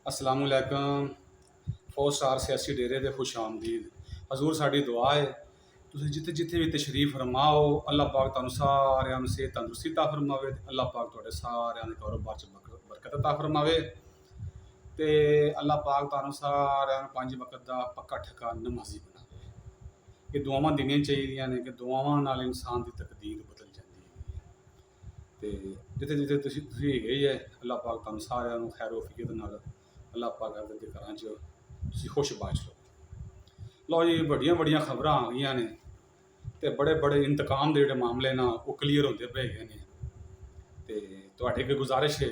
अस्सलाम वालेकुम। 4 स्टार सियासी डेरे दे खुश आमदीद। हजूर साड़ी दुआ है तुसीं जिथे जिथे भी तशरीफ फरमाओ, अल्लाह पाक तुहानूं सारिआं नूं सेहत तंदुरुस्ती अता फरमावे, अल्लाह पाक तुहाडे सारिआं दे कारोबार च बरकत अता फरमावे ते अल्लाह पाक तुहानूं सारिआं नूं 5 वक्त दा पक्का ठका नमाजी बनावे। ये दुआवां देनियां चाहिदियां ने कि दुआवां नाल इंसान दी तकदीर बदल जाती है। ते जिथे जिथे तुसीं हैगे ही है, अल्लाह पाक तुहानूं सारिआं नूं खैर वफीयत नाल अल्लाह पाक दे घरां च तुसीं खुश बाज लो। लो जी, बड़ियां बड़ियां खबरां आ गईयां ने ते बड़े बड़े इंतकाम दे जिहड़े मामले ना वो क्लीयर होंदे पे गए ने। ते तुहाडे अग्गे गुजारिश है,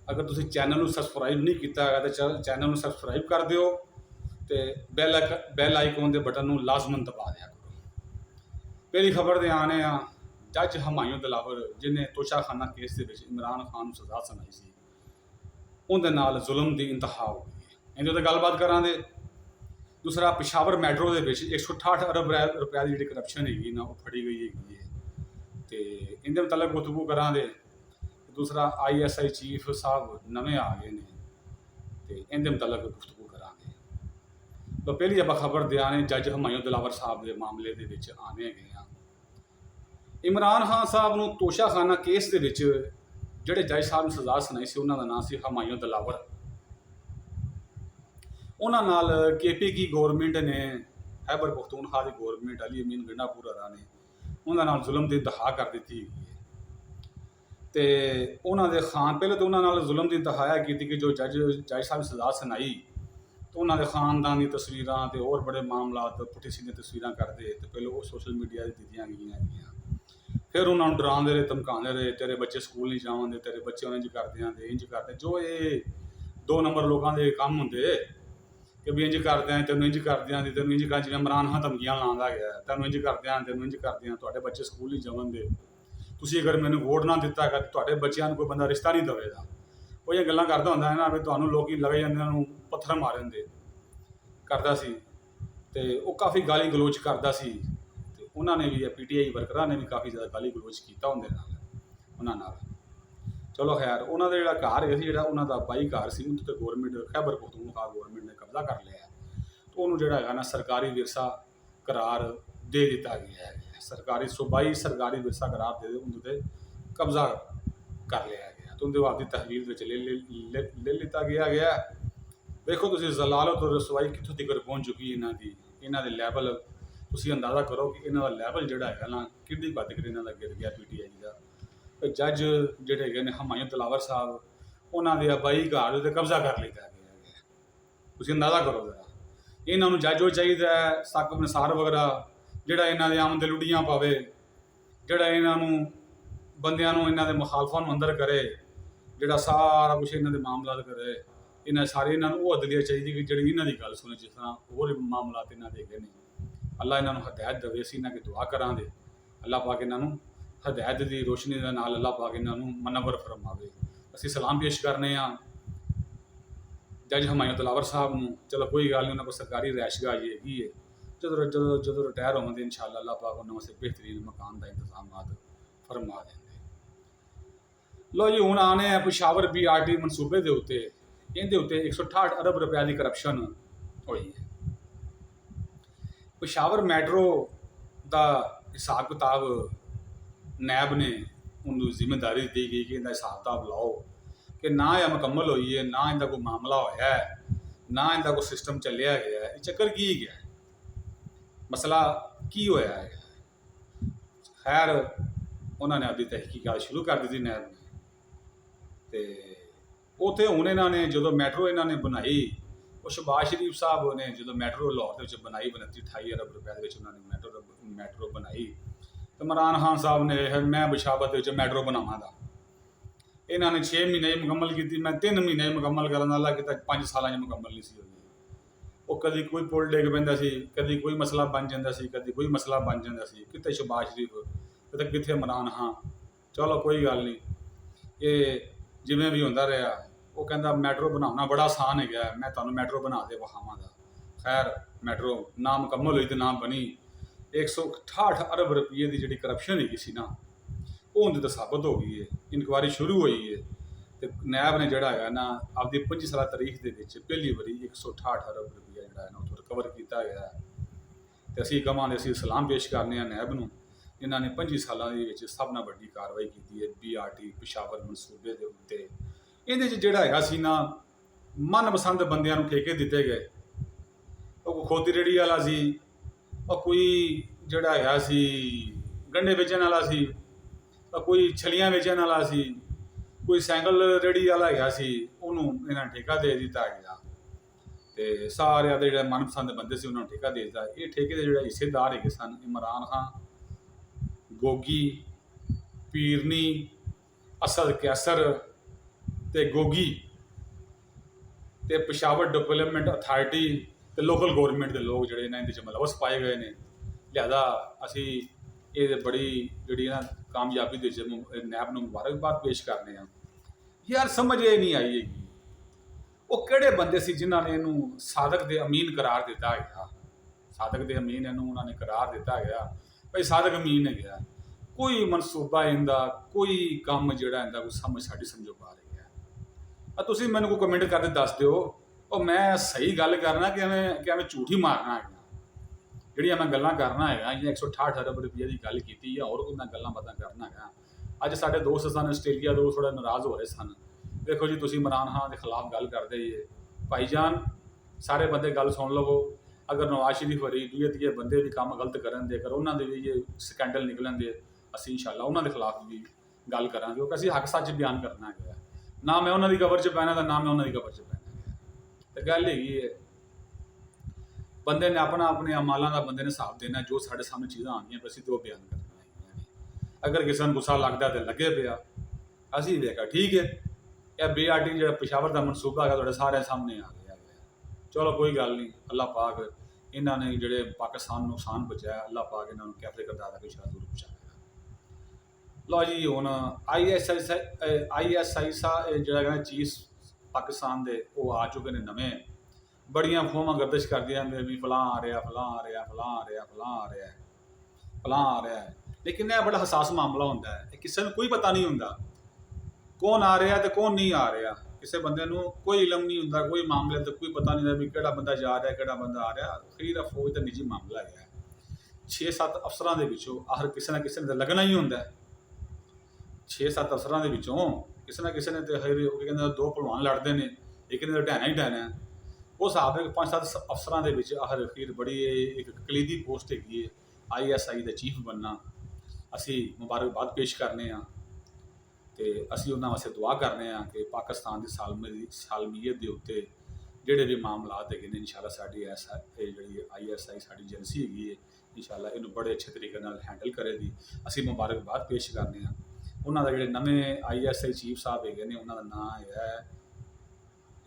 अगर तुसीं चैनल नूं सबसक्राइब नहीं कीता है तो चैनल नूं सबसक्राइब कर दिओ ते बैल आइकन दे बटन नूं लाजमन दबा दिया करो। पहली खबर दे आने आ, जज हमायूं दिलावर जिन्हें तोशाखाना केस दे विच इमरान खान नूं सज़ा सुनाई सी, उनके नाल जुल्म की इंतहा हो गई है। इन्हें तो गलबात करा दे। दूसरा, पिशावर मैट्रो के 168 अरब रुपया की जी करप्शन हैगी ना वो फड़ी गई हैगी है तो इनके मतलब गुफ्तगू करा दे। दूसरा, ISI चीफ साहब नवे आ गए ने तो इनके मतलब गुफ्तगू करा दे। तो पहली आप खबर दे आने जज हमायूं दिलावर साहब के मामले के आने गए हैं। इमरान खान साहब नूं तोशाखाना केस के ਜਿਹੜੇ ਜੱਜ ਸਾਹਿਬ ਨੂੰ ਸਜ਼ਾ ਸੁਣਾਈ ਸੀ ਉਹਨਾਂ ਦਾ ਨਾਮ ਸੀ ਹਮਾਯੂੰ ਦਿਲਾਵਰ। ਉਹਨਾਂ ਨਾਲ KPK ਗੌਰਮੈਂਟ ਨੇ, ਖੈਬਰ ਪਖਤੂਨਖਵਾ ਦੀ ਗੌਰਮੈਂਟ, ਅਲੀ ਅਮੀਨ ਗੰਡਾਪੁਰ ਹਰਾ ਨੇ ਉਹਨਾਂ ਨਾਲ ਜ਼ੁਲਮ ਦੀ ਇੰਤਹਾ ਕਰ ਦਿੱਤੀ ਤੇ ਉਹਨਾਂ ਦੇ ਖਾਨ ਪਹਿਲੇ ਤਾਂ ਉਹਨਾਂ ਨਾਲ ਜ਼ੁਲਮ ਦੀ ਇੰਤਹਾ ਕੀਤੀ ਕਿ ਜੋ ਜੱਜ ਸਾਹਿਬ ਨੇ ਸਜ਼ਾ ਸੁਣਾਈ तो उन्होंने खानदान की तस्वीर तो और बड़े मामला पुट्ठी सीधी तस्वीर करते तो पहले वो सोशल मीडिया दीदियाँ गई। फिर उन्होंने डराते रहे, धमकाते रहे, तेरे बच्चे स्कूल नहीं जाते, तेरे बच्चे उन्हें इंज करते हैं इंज करते, जो ये 2 नंबर लोगों के काम होंगे कि भी इंज करते हैं, तेन इंज करते हैं, तेन इंज कर, जिवें इमरान खान धमकियां लाता गया, तेन इंज करते हैं, तेन इंज करते हैं, तुहाडे बच्चे स्कूल नहीं जावणगे, तुसीं अगर मैनूं वोट ना दिता है तुहाडे बच्चों को कोई बंदा रिश्ता नहीं देवेगा। वो ये गल्लां करदा हुंदा है ना भी तुहानूं लोग लगे जांदे नूं पत्थर मारन दे करदा सी ते वो काफ़ी गाली गलोच करदा सी ते उन्होंने भी PTI वर्करां ने भी काफ़ी ज़्यादा गाली गलोच किया उहदे नाल उन्हां नाल। चलो खैर, उन्होंने जिहड़ा घर है जिहड़ा उन्हां दा बाई घर सी उहदे ते गौरमेंट खैबर पखतूनखवा गौरमेंट ने कब्जा कर लिया तो उन्होंने जिहड़ा है ना सरकारी विरसा करार दे दिता गया है। सरकारी सूबाई सरकारी विरसा करार दे उहदे ते कब्जा कर लिया गया तो उनके आपकी तहवील ले लिता गया। देखो तुम जलालत और रसवाई कितों तक पहुँच चुकी है इन्हों के लैवल, तुम अंदाजा करो कि इन्हों का लैवल जोड़ा है ना कि बद कर इन्हों का गिर गया PTI का। जज जोड़े है हमायूं दिलावर साहब उन्होंने आबाई घर पर कब्जा कर लिया गया। तुम अंदाजा करो जरा, इन्हों जज वो चाहिए सक निसार वगैरह जोड़ा इन्हों के आम लुड़ियाँ पावे, जोड़ा इन्हों बंदियां इन्हों के मुखालफा अंदर करे, जोड़ा सारा कुछ इन्हों के मामला करे, इन्हें सारे इन्हों वो अदलिया चाहिए कि जी इन्हों की गल सुने जिस तरह होर मामला इन्हों के है ने। अल्लाह इन्हों हदायत देवे, असीं इन्हों की दुआ करा दे, अल्लाह पाक इन्हों हदायत की रोशनी के नाल अल्लाह पाक इन्हों मनवर फरमावे। असीं सलाम पेश करने जज हमायूं दिलावर साहब नूं। चलो कोई गल नहीं, उन्होंने को सरकारी रैशगाह हैगी है, जो रिटायर होंगे इंशाअल्लाह अल्लाह पाक उन्होंने वास्ते बेहतरीन मकान का इंतजाम फरमा देंगे। लो जी, हुण आने पिशावर BRT मनसूबे के उत्ते इहदे उत्ते 168 अरब रुपया की करप्शन हुई है। पिशावर मैट्रो का हिसाब किताब नैब ने उन्होंने जिम्मेदारी दी गई कि इनका हिसाब किताब लाओ कि ना यह मुकम्मल हुई है, ना इनका कोई मामला होया है, ना इनका कोई सिस्टम चलिया गया है। चक्कर की गया है, मसला की होया है। खैर उन्होंने अपनी तहकीकात शुरू कर दी नैब ने ते उत्थे हुण इन्होंने जो मैट्रो इन्होंने बनाई, वो शहबाज शरीफ साहब ने जो मैट्रो लाहौर के बनाई 29-28 अरब रुपया उन्होंने मैट्रो बनाई तो इमरान खान साहब ने मैं बशाबत मैट्रो बनावांगा। इन्होंने 6 महीने मुकम्मल की, मैं 3 महीने मुकम्मल करने वाला कि 5 साल मुकम्मल नहीं सी होगी। वो कभी कोई पुल डिग पैंदा सी, कभी कोई मसला बन जाता सी, कभी कोई मसला बन जाता सी, कितने शहबाज शरीफ कितने कितने इमरान खान। चलो कोई गल नहीं, ये जिमें भी होंदा रहा। वो कहता मैट्रो बनाना बड़ा आसान है, मैं तुम्हें मैट्रो बना दे विखावांगा। खैर मैट्रो ना मुकम्मल हुई तो ना बनी। 168 अरब रुपये की जी करप्शन हैगी सी ना वो उनकी तो साबित हो गई है, इंक्वायरी शुरू हुई है ਤੇ ਨੈਬ ਨੇ ਜਿਹੜਾ ਹੈਗਾ ਨਾ ਆਪਦੀ 25 ਸਾਲਾ ਤਾਰੀਖ ਦੇ ਵਿੱਚ ਪਹਿਲੀ ਵਾਰੀ 168 ਅਰਬ ਰੁਪਈਆ ਜਿਹੜਾ ਹੈ ਨਾ ਉਹ ਰਿਕਵਰ ਕੀਤਾ ਗਿਆ ਹੈ। ਤੇ ਅਸੀਂ ਕਹਾਂਗੇ ਅਸੀਂ ਸਲਾਮ ਪੇਸ਼ ਕਰਨੇ ਆ ਨੈਬ ਨੂੰ, ਇਹਨਾਂ ਨੇ 25 ਸਾਲਾਂ ਦੇ ਵਿੱਚ ਸਭ ਨਾਲੋਂ ਵੱਡੀ ਕਾਰਵਾਈ ਕੀਤੀ ਹੈ BRT ਪਿਸ਼ਾਵਰ ਮਨਸੂਬੇ ਦੇ ਉੱਤੇ। ਇਹਦੇ 'ਚ ਜਿਹੜਾ ਹੈਗਾ ਸੀ ਨਾ ਮਨਪਸੰਦ ਬੰਦਿਆਂ ਨੂੰ ਠੇਕੇ ਦਿੱਤੇ ਗਏ। ਉਹ ਕੋਈ ਖੋਤੀ ਰੇਹੜੀ ਵਾਲਾ ਸੀ, ਉਹ ਕੋਈ ਜਿਹੜਾ ਹੈਗਾ ਸੀ ਗੰਢੇ ਵੇਚਣ ਵਾਲਾ ਸੀ, ਉਹ ਕੋਈ ਛਲੀਆਂ ਵੇਚਣ ਵਾਲਾ ਸੀ, ਕੋਈ ਸਾਈਕਲ ਰੇਹੜੀ ਵਾਲਾ ਹੈਗਾ ਸੀ, ਉਹਨੂੰ ਇਹਨਾਂ ਨੇ ਠੇਕਾ ਦੇ ਦਿੱਤਾ ਗਿਆ। ਤੇ ਸਾਰਿਆਂ ਦੇ ਜਿਹੜੇ ਮਨਪਸੰਦ ਬੰਦੇ ਸੀ ਉਹਨਾਂ ਨੂੰ ਠੇਕਾ ਦੇ ਦਿੱਤਾ। ਇਹ ਠੇਕੇ ਦੇ ਜਿਹੜੇ ਹਿੱਸੇਦਾਰ ਹੈਗੇ ਸਨ ਇਮਰਾਨ ਖਾਨ, ਗੋਗੀ, ਪੀਰਨੀ, ਅਸਦ ਕੈਸਰ ਤੇ ਗੋਗੀ ਤੇ ਪਿਸ਼ਾਵਰ ਡਿਵੈਲਪਮੈਂਟ ਅਥਾਰਟੀ ਤੇ ਲੋਕਲ ਗੌਰਮੈਂਟ ਦੇ ਲੋਕ ਜਿਹੜੇ ਇਹਨਾਂ ਦੇ 'ਚ ਮੁਲਵਸ ਪਾਏ ਗਏ ਨੇ। ਲਿਹਾਜ਼ਾ ਅਸੀਂ ਇਹ ਬੜੀ ਜਿਹੜੀ ਨਾ ਕਾਮਯਾਬੀ ਦੇ ਵਿੱਚ ਨੈਬ ਨੂੰ ਮੁਬਾਰਕਬਾਦ ਪੇਸ਼ ਕਰਨੇ ਆ। ਯਾਰ ਸਮਝ ਇਹ ਨਹੀਂ ਆਈ ਹੈਗੀ ਉਹ ਕਿਹੜੇ ਬੰਦੇ ਸੀ ਜਿਨ੍ਹਾਂ ਨੇ ਇਹਨੂੰ ਸਾਦਕ ਦੇ ਅਮੀਨ ਕਰਾਰ ਦਿੱਤਾ ਹੈਗਾ। ਸਾਦਕ ਦੇ ਅਮੀਨ ਇਹਨੂੰ ਉਹਨਾਂ ਨੇ ਕਰਾਰ ਦਿੱਤਾ ਗਿਆ ਭਾਈ ਸਾਦਕ ਅਮੀਨ ਹੈਗਾ। ਕੋਈ ਮਨਸੂਬਾ ਇਹਦਾ ਕੋਈ ਕੰਮ ਜਿਹੜਾ ਇਹਦਾ ਕੋਈ ਸਾਡੀ ਸਮਝੋ ਪਾ ਰਹੀ ਹੈ। ਤੁਸੀਂ ਮੈਨੂੰ ਕੋਈ ਕਮੈਂਟ ਕਰਕੇ ਦੱਸ ਦਿਓ ਉਹ ਮੈਂ ਸਹੀ ਗੱਲ ਕਰਨਾ ਕਿ ਐਵੇਂ ਝੂਠ ਹੀ ਮਾਰਨਾ ਹੈਗਾ। ਜਿਹੜੀਆਂ ਮੈਂ ਗੱਲਾਂ ਕਰਨਾ ਹੈਗਾ ਜਾਂ 168 ਅਰਬ ਰੁਪਈਏ ਦੀ ਗੱਲ ਕੀਤੀ ਜਾਂ ਹੋਰ ਕੋਈ ਮੈਂ ਗੱਲਾਂ ਬਾਤਾਂ ਕਰਨਾ ਹੈਗਾ। ਅੱਜ ਸਾਡੇ ਦੋਸਤ ਸਨ ਆਸਟ੍ਰੇਲੀਆ ਤੋਂ ਥੋੜ੍ਹਾ ਨਾਰਾਜ਼ ਹੋ ਰਹੇ ਸਨ। ਦੇਖੋ ਜੀ ਤੁਸੀਂ ਇਮਰਾਨ ਖਾਨ ਦੇ ਖਿਲਾਫ ਗੱਲ ਕਰਦੇ ਜੇ ਭਾਈਜਾਨ, ਸਾਰੇ ਬੰਦੇ ਗੱਲ ਸੁਣ ਲਵੋ। ਅਗਰ ਨਵਾਜ਼ ਸ਼ਰੀਫ ਵਰੀ ਦੂਏ ਬੰਦੇ ਵੀ ਕੰਮ ਗਲਤ ਕਰਨ ਦੇ, ਅਗਰ ਉਹਨਾਂ ਦੇ ਵੀ ਇਹ ਸਕੈਂਡਲ ਨਿਕਲਣ ਦੇ, ਅਸੀਂ ਇਨਸ਼ਾਅੱਲਾ ਉਹਨਾਂ ਦੇ ਖਿਲਾਫ ਵੀ ਗੱਲ ਕਰਾਂਗੇ ਕਿਉਂਕਿ ਅਸੀਂ ਹੱਕ ਸੱਚ ਬਿਆਨ ਕਰਨਾ ਹੈਗਾ। ਨਾ ਮੈਂ ਉਹਨਾਂ ਦੀ ਕਵਰ 'ਚ ਪੈਣਾ ਤਾਂ ਨਾ ਮੈਂ ਉਹਨਾਂ ਦੀ ਕਵਰ 'ਚ ਪੈਣਾ ਹੈਗਾ। ਤੇ ਗੱਲ ਹੈਗੀ ਹੈ ਬੰਦੇ ਨੇ ਆਪਣੇ ਅਮਾਲਾਂ ਦਾ ਬੰਦੇ ਨੇ ਹਿਸਾਬ ਦੇਣਾ। ਜੋ ਸਾਡੇ ਸਾਹਮਣੇ ਚੀਜ਼ਾਂ ਆਉਂਦੀਆਂ ਅਸੀਂ ਤੇ ਉਹ ਬਿਆਨ ਕਰਨਾ ਹੈਗੀਆਂ ਨੇ। ਅਗਰ ਕਿਸੇ ਨੂੰ ਗੁੱਸਾ ਲੱਗਦਾ ਤੇ ਲੱਗੇ ਪਿਆ, ਅਸੀਂ ਦੇਖਾ ਠੀਕ ਹੈ। ਇਹ BRT ਜਿਹੜਾ ਪਿਸ਼ਾਵਰ ਦਾ ਮਨਸੂਬਾ ਹੈਗਾ ਤੁਹਾਡੇ ਸਾਰਿਆਂ ਸਾਹਮਣੇ ਆ ਗਿਆ। ਚਲੋ ਕੋਈ ਗੱਲ ਨਹੀਂ, ਅੱਲਾਹ ਪਾਕ ਇਹਨਾਂ ਨੇ ਜਿਹੜੇ ਪਾਕਿਸਤਾਨ ਨੂੰ ਨੁਕਸਾਨ ਪਹੁੰਚਾਇਆ, ਅੱਲਾਹ ਪਾਕ ਇਹਨਾਂ ਨੂੰ ਕੈਫਰੇ ਕਰਦਾ ਦਾ ਸ਼ਾਇਦ ਜ਼ਰੂਰ ਪਹੁੰਚਾਏਗਾ। ਲਓ ਜੀ ਹੁਣ ISI ਜਿਹੜਾ ਹੈਗਾ ਚੀਫ ਪਾਕਿਸਤਾਨ ਦੇ ਉਹ ਆ ਚੁੱਕੇ ਨੇ ਨਵੇਂ। ਬੜੀਆਂ ਫੋਮਾਂ ਗਰਦਿਸ਼ ਕਰਦੀਆਂ ਨੇ ਵੀ ਫਲਾਂ ਆ ਰਿਹਾ, ਫਲਾਂ ਆ ਰਿਹਾ, ਫਲਾਂ ਆ ਰਿਹਾ, ਫਲਾਂ ਆ ਰਿਹਾ, ਫਲਾਂ ਆ ਰਿਹਾ ਹੈ। ਲੇਕਿਨ ਇਹ ਬੜਾ ਹਸਾਸ ਮਾਮਲਾ ਹੁੰਦਾ ਹੈ। ਕਿਸੇ ਨੂੰ ਕੋਈ ਪਤਾ ਨਹੀਂ ਹੁੰਦਾ ਕੌਣ ਆ ਰਿਹਾ ਤੇ ਕੌਣ ਨਹੀਂ ਆ ਰਿਹਾ। ਕਿਸੇ ਬੰਦੇ ਨੂੰ ਕੋਈ ਇਲਮ ਨਹੀਂ ਹੁੰਦਾ, ਕੋਈ ਮਾਮਲੇ ਦਾ ਕੋਈ ਪਤਾ ਨਹੀਂ ਹੁੰਦਾ ਵੀ ਕਿਹੜਾ ਬੰਦਾ ਜਾ ਰਿਹਾ, ਕਿਹੜਾ ਬੰਦਾ ਆ ਰਿਹਾ। ਅਖੀਰ ਫੌਜ ਦਾ ਨਿੱਜੀ ਮਾਮਲਾ ਹੈਗਾ। 6-7 ਅਫਸਰਾਂ ਦੇ ਵਿੱਚੋਂ ਆਖਰ ਕਿਸੇ ਨਾ ਕਿਸੇ ਨੇ ਤਾਂ ਲੱਗਣਾ ਹੀ ਹੁੰਦਾ। 6-7 ਅਫਸਰਾਂ ਦੇ ਵਿੱਚੋਂ ਕਿਸੇ ਨਾ ਕਿਸੇ ਨੇ ਤੇ ਹਰੇ ਉਹ ਕਹਿੰਦੇ ਦੋ ਭਲਵਾਨ ਲੜਦੇ ਨੇ, ਇੱਕ ਨੇ ਤਾਂ ਢਹਿਣਾ ਹੀ ਢਹਿਣਾ। ਉਹ ਹਿਸਾਬ ਹੈ 5-7 ਅਫਸਰਾਂ ਦੇ ਵਿੱਚ ਆਖਰ ਅਖੀਰ ਬੜੀ ਇੱਕ ਕਲੀਦੀ ਪੋਸਟ ਹੈਗੀ ਹੈ ISI ਦਾ ਚੀਫ ਬਣਨਾ। ਅਸੀਂ ਮੁਬਾਰਕਬਾਦ ਪੇਸ਼ ਕਰਨੇ ਆ ਤੇ ਅਸੀਂ ਉਹਨਾਂ ਵਾਸਤੇ ਦੁਆ ਕਰਨੇ ਆ ਕਿ ਪਾਕਿਸਤਾਨ ਦੀ ਸਾਲਮੀਅਤ ਦੇ ਉੱਤੇ ਜਿਹੜੇ ਵੀ ਮਾਮਲਾਤ ਹੈਗੇ ਨੇ ਇਨਸ਼ਾਅੱਲਾ ਸਾਡੀ ਇਹ ਜਿਹੜੀ ISI ਸਾਡੀ ਏਜੰਸੀ ਹੈਗੀ ਹੈ ਇਨਸ਼ਾਅੱਲਾ ਇਹਨੂੰ ਬੜੇ ਅੱਛੇ ਤਰੀਕੇ ਨਾਲ ਹੈਂਡਲ ਕਰੇਗੀ। ਅਸੀਂ ਮੁਬਾਰਕਬਾਦ ਪੇਸ਼ ਕਰਨੇ ਆ। ਉਹਨਾਂ ਦਾ ਜਿਹੜੇ ਨਵੇਂ ISI ਚੀਫ ਸਾਹਿਬ ਹੈਗੇ ਨੇ ਉਹਨਾਂ ਦਾ ਨਾਮ ਹੈਗਾ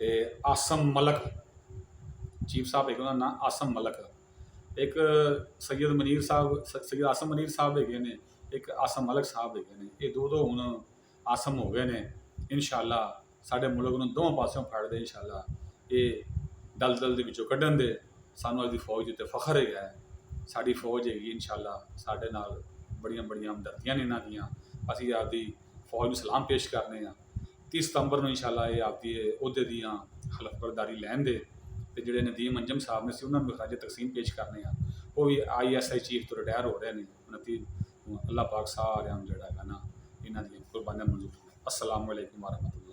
ਇਹ ਆਸਮ ਮਲਕ ਚੀਫ ਸਾਹਿਬ ਹੈਗੇ, ਉਹਨਾਂ ਦਾ ਨਾਮ ਆਸਮ ਮਲਕ। ਇੱਕ ਸੈਯਦ ਆਸਮ ਮਨੀਰ ਸਾਹਿਬ ਹੈਗੇ ਨੇ, ਇੱਕ ਆਸਮ ਮਲਕ ਸਾਹਿਬ ਹੈਗੇ ਨੇ। ਇਹ ਦੋ ਹੁਣ ਆਸਮ ਹੋ ਗਏ ਨੇ। ਇਨਸ਼ਾਅੱਲਾ ਸਾਡੇ ਮੁਲਕ ਨੂੰ ਦੋਵਾਂ ਪਾਸਿਓਂ ਫੜਦੇ ਇਨਸ਼ਾਅੱਲਾ ਇਹ ਦਲਦਲ ਦੇ ਵਿੱਚੋਂ ਕੱਢਣ ਦੇ। ਸਾਨੂੰ ਅੱਜ ਦੀ ਫੌਜ ਉੱਤੇ ਫਖਰ ਹੈਗਾ। ਸਾਡੀ ਫੌਜ ਹੈਗੀ ਇਨਸ਼ਾਅੱਲਾ ਸਾਡੇ ਨਾਲ ਬੜੀਆਂ ਹਮਦਰਦੀਆਂ ਨੇ ਇਹਨਾਂ ਦੀਆਂ। ਅਸੀਂ ਆਪਦੀ ਫੌਜ ਨੂੰ ਸਲਾਮ ਪੇਸ਼ ਕਰਨੇ ਆ। 30 ਸਤੰਬਰ ਨੂੰ ਇਨਸ਼ਾਅੱਲਾ ਇਹ ਆਪਦੀ ਅਹੁਦੇ ਦੀਆਂ ਹਲਫਬਰਦਾਰੀ ਲੈਣ ਦੇ ਤੇ ਜਿਹੜੇ ਨਦੀਮ ਅੰਜਮ ਸਾਹਿਬ ਨੇ ਸੀ ਉਹਨਾਂ ਨੂੰ ਖਰਾਜ ਤਕਸੀਮ ਪੇਸ਼ ਕਰਨੇ ਆ। ਉਹ ਵੀ ISI ਚੀਫ ਤੋਂ ਰਿਟਾਇਰ ਹੋ ਰਹੇ ਨੇ। ਅੱਲਾਹ ਪਾਕ ਸਾਰਿਆਂ ਨੂੰ ਜਿਹੜਾ ਹੈਗਾ ਨਾ ਇਹਨਾਂ ਦੀਆਂ ਕੁਰਬਾਨੀਆਂ ਮਨਜ਼ੂਰ। ਅਸਲਾਮੁਅਲੈਕੁਮ ਵਰਹਿਮਤੁல்லாਹ।